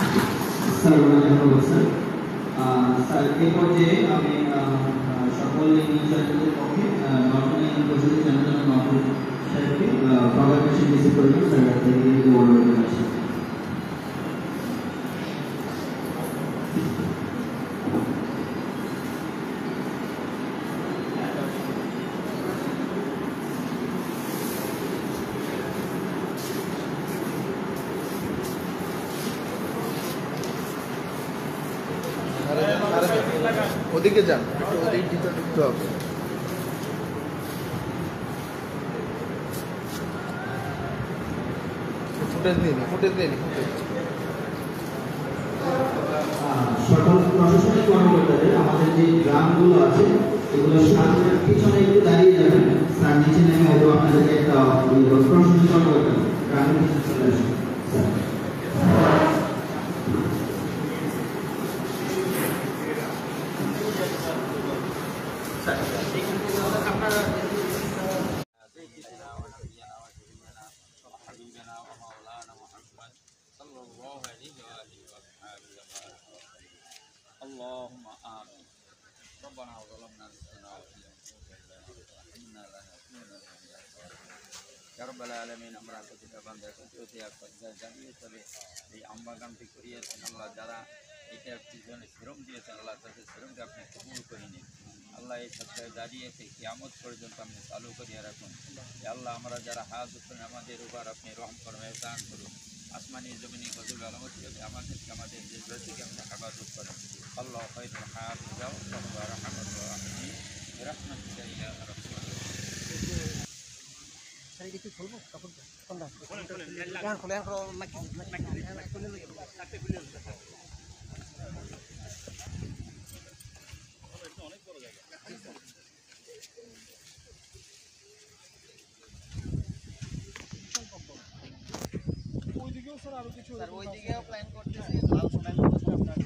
Sir sir sir এই পর্যায়ে আমি সকল ইনচার্জদের পক্ষে নর্মালি উপস্থিত জানানো মাহফুজ সাহেবকে প্রোগ্রামেশন রিসিভ করবেন স্যার থেকে অনুরোধ করছি। ওদিকে যান, ওদিকে ভিতরে ঢুকতে হবে। ফুটেজ নিন, ফুটেজ নিন, ফুটেজ। সকল প্রশাসনিক কর্মকর্তাদের আমাদের যে গ্রামগুলো আছে এগুলো সামনের পিছনে একটু দাঁড়িয়ে যাবেন, স্যার নিচে নেমে হয়তো আপনাদেরকে একটা প্রশাসনিক কর্মকর্তা গ্রামের পিছনে চলে আসবে। اللهم آمين ربنا ظلمنا أنفسنا وإن لم تغفر لنا وترحمنا لنكونن من الخاسرين يا رب العالمين আমরা প্রতিটা বান্দার প্রতি একটা জানিয়ে চলে এই আমবাগানটি করিয়েছেন আল্লাহ, যারা এটার পিছনে শ্রম দিয়েছেন আল্লাহ তাদের শ্রমকে আপনি কবুল করে নিন। আল্লাহ এই সপ্তাহে দাঁড়িয়েছে কিয়ামত পর্যন্ত আপনি চালু করিয়ে রাখুন। আল্লাহ আমরা যারা হাত উঠবেন আমাদের উপর আপনি রহম করুন, এহসান করুন। আসমানি জমিনি গজল আলামত করে আমাদেরকে আমাদের দেশবাসীকে আপনি হেফাজত করেন। আল্লাহ খায়রুল হাফিজ ওয়া রাহমাতুল্লাহি ওয়া রাহমাতুকা ইয়া রাব্বাল আলামিন। স্যার এটা কি খুলবো তখন কোনটা এখন খুলে এখন মাইক খুলে লই কাটতে খুলে অনেক বড় জায়গা। ওইদিকেও স্যার আরো কিছু স্যার ওইদিকেও প্ল্যান করতেছি, ভালো সময় করতেছি আপনার